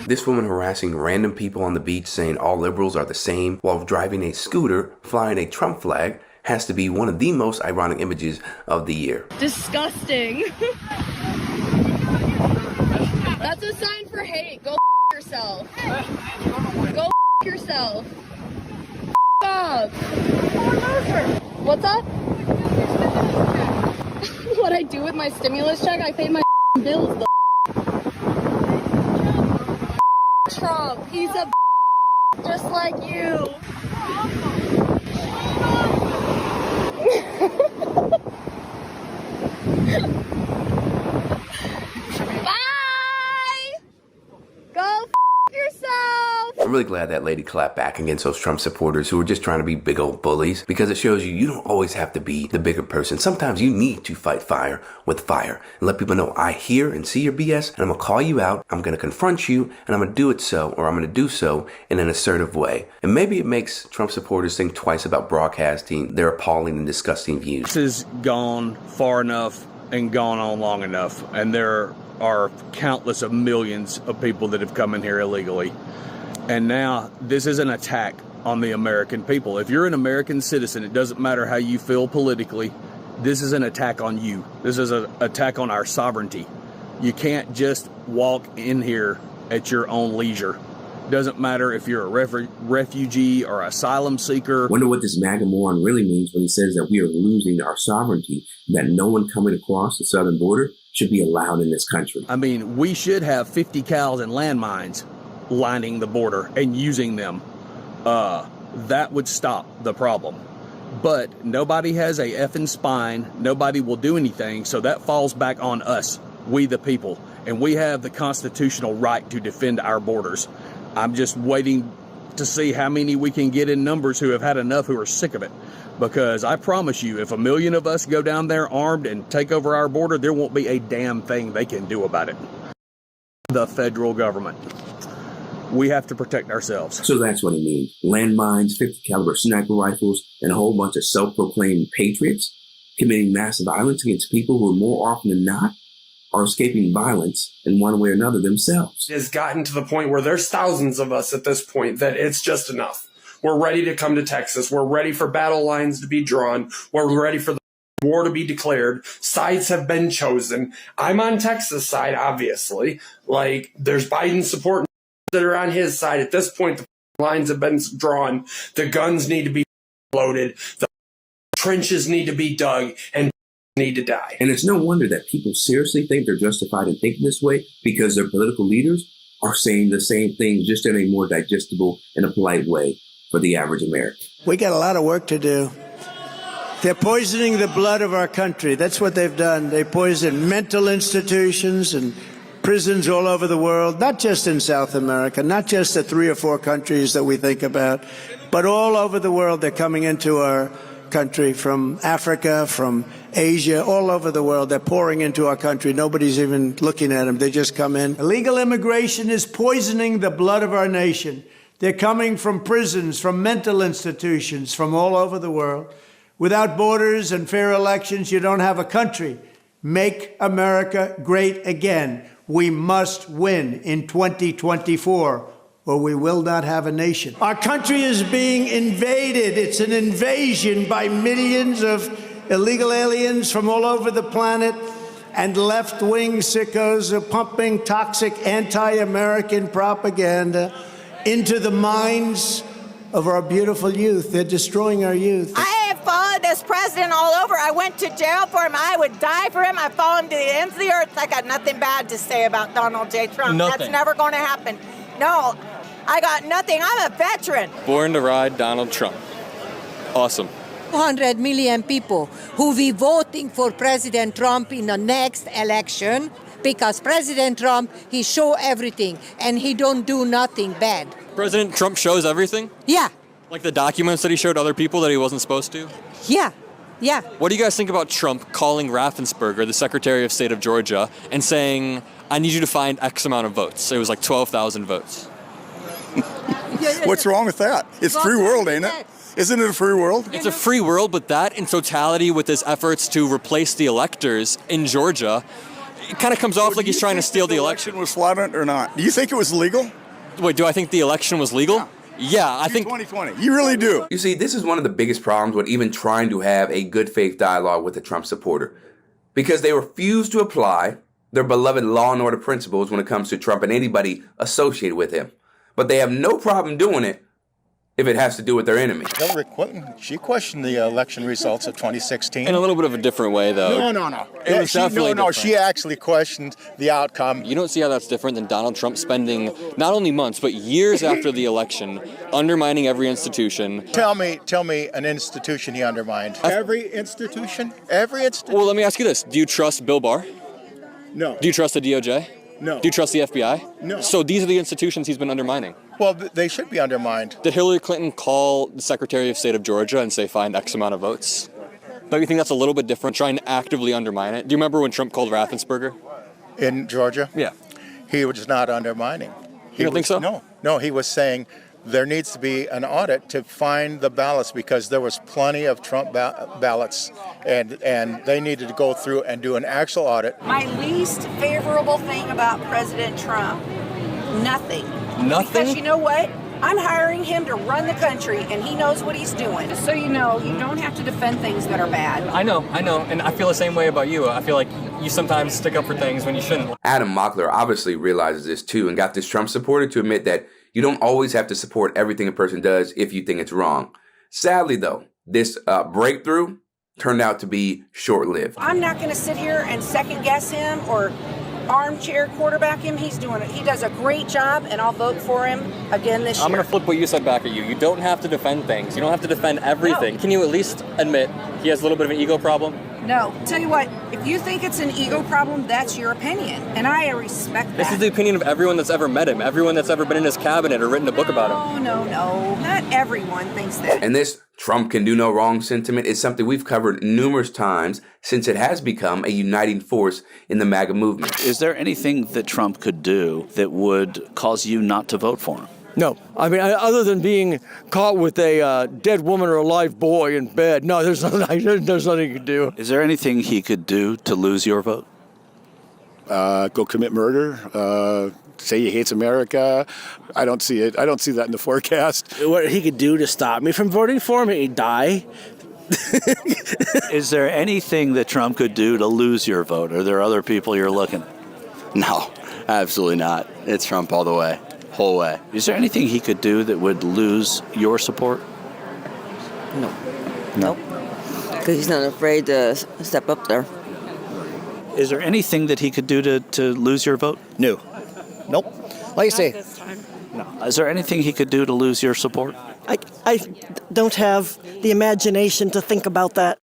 This woman harassing random people on the beach saying all liberals are the same while driving a scooter flying a Trump flag has to be one of the most ironic images of the year. Disgusting. That's a sign for hate. Go yourself. Go yourself. Up. What's up? What I do with my stimulus check? I pay my bills. Trump, he's a just like you. Bye! Go yourself! I'm really glad that lady clapped back against those Trump supporters who were just trying to be big old bullies, because it shows you don't always have to be the bigger person. Sometimes you need to fight fire with fire and let people know I hear and see your BS and I'm going to call you out, I'm going to confront you, and I'm going to do it I'm going to do so in an assertive way. And maybe it makes Trump supporters think twice about broadcasting their appalling and disgusting views. This has gone far enough and gone on long enough, and there are countless of millions of people that have come in here illegally. And now this is an attack on the American people. If you're an American citizen, it doesn't matter how you feel politically, this is an attack on you. This is an attack on our sovereignty. You can't just walk in here at your own leisure. Doesn't matter if you're a refugee or asylum seeker. Wonder what this MAGA moron really means when he says that we are losing our sovereignty, that no one coming across the southern border should be allowed in this country. I mean, we should have 50 cals and landmines lining the border and using them. That would stop the problem. But nobody has a effing spine. Nobody will do anything. So that falls back on us, we the people. And we have the constitutional right to defend our borders. I'm just waiting to see how many we can get in numbers who have had enough, who are sick of it. Because I promise you, if 1 million of us go down there armed and take over our border, there won't be a damn thing they can do about it. The federal government. We have to protect ourselves. So that's what it means. Landmines, 50 caliber sniper rifles, and a whole bunch of self-proclaimed patriots committing massive violence against people who more often than not are escaping violence in one way or another themselves. It has gotten to the point where there's thousands of us at this point that it's just enough. We're ready to come to Texas. We're ready for battle lines to be drawn. We're ready for the war to be declared. Sides have been chosen. I'm on Texas' side, obviously. Like, there's Biden support that are on his side. At this point, the lines have been drawn. The guns need to be loaded. The trenches need to be dug, and need to die. And it's no wonder that people seriously think they're justified in thinking this way, because their political leaders are saying the same thing, just in a more digestible and a polite way for the average American. We got a lot of work to do. They're poisoning the blood of our country. That's what they've done. They poison mental institutions and prisons all over the world, not just in South America, not just the 3 or 4 countries that we think about, but all over the world. They're coming into our country from Africa, from Asia, all over the world. They're pouring into our country. Nobody's even looking at them. They just come in. Illegal immigration is poisoning the blood of our nation. They're coming from prisons, from mental institutions, from all over the world. Without borders and fair elections, you don't have a country. Make America great again. We must win in 2024, or we will not have a nation. Our country is being invaded. It's an invasion by millions of illegal aliens from all over the planet, and left-wing sickos are pumping toxic anti-American propaganda into the minds of our beautiful youth. They're destroying our youth. I have followed this president all over. I went to jail for him. I would die for him. I follow him to the ends of the earth. I got nothing bad to say about Donald J. Trump. Nothing. That's never going to happen. No, I got nothing. I'm a veteran. Born to ride Donald Trump. Awesome. 200 million people who will be voting for President Trump in the next election, because President Trump, he show everything and he don't do nothing bad. President Trump shows everything? Yeah. Like the documents that he showed other people that he wasn't supposed to? Yeah. Yeah. What do you guys think about Trump calling Raffensperger, the Secretary of State of Georgia, and saying, I need you to find X amount of votes? It was like 12,000 votes. What's wrong with that? It's free world, ain't it? Isn't it a free world? It's a free world, but that in totality with his efforts to replace the electors in Georgia, it kind of comes off like he's trying to steal the election. Was fraudulent or not? Do you think it was legal? Wait, do I think the election was legal? Yeah, I think 2020. You really do. You see, this is one of the biggest problems with even trying to have a good faith dialogue with a Trump supporter, because they refuse to apply their beloved law and order principles when it comes to Trump and anybody associated with him. But they have no problem doing it if it has to do with their enemy. Hillary Clinton, she questioned the election results of 2016. in a little bit of a different way, though. No. It was definitely different. She actually questioned the outcome. You don't see how that's different than Donald Trump spending not only months, but years after the election, undermining every institution. Tell me an institution he undermined. Every institution? Well, let me ask you this. Do you trust Bill Barr? No. Do you trust the DOJ? No. Do you trust the FBI? No. So these are the institutions he's been undermining. Well, they should be undermined. Did Hillary Clinton call the Secretary of State of Georgia and say find X amount of votes? Don't you think that's a little bit different, trying to actively undermine it? Do you remember when Trump called Raffensperger? In Georgia? Yeah. He was not undermining. You don't think so? No, he was saying there needs to be an audit to find the ballots because there was plenty of Trump ballots and they needed to go through and do an actual audit. My least favorable thing about President Trump, nothing. Nothing? Because you know what? I'm hiring him to run the country, and he knows what he's doing. Just so you know, you don't have to defend things that are bad. I know, and I feel the same way about you. I feel like you sometimes stick up for things when you shouldn't. Adam Mockler obviously realizes this too and got this Trump supporter to admit that you don't always have to support everything a person does if you think it's wrong. Sadly, though, this breakthrough turned out to be short-lived. I'm not going to sit here and second guess him or armchair quarterback him. He's doing it. He does a great job, and I'll vote for him again this year. I'm going to flip what you said back at you. You don't have to defend things. You don't have to defend everything. No. Can you at least admit he has a little bit of an ego problem? No. Tell you what, if you think it's an ego problem, that's your opinion, and I respect that. This is the opinion of everyone that's ever met him, everyone that's ever been in his cabinet or written a book about him. No. Not everyone thinks that. And this Trump can do no wrong sentiment is something we've covered numerous times since it has become a uniting force in the MAGA movement. Is there anything that Trump could do that would cause you not to vote for him? No. I mean, other than being caught with a dead woman or a live boy in bed, no, there's nothing he could do. Is there anything he could do to lose your vote? Go commit murder. Say he hates America. I don't see it. I don't see that in the forecast. What he could do to stop me from voting for him, he'd die. Is there anything that Trump could do to lose your vote? Are there other people you're looking at? No, absolutely not. It's Trump all the way, whole way. Is there anything he could do that would lose your support? No. Nope. Because he's not afraid to step up there. Is there anything that he could do to lose your vote? No. Nope. Like I say. This time. No. Is there anything he could do to lose your support? I don't have the imagination to think about that.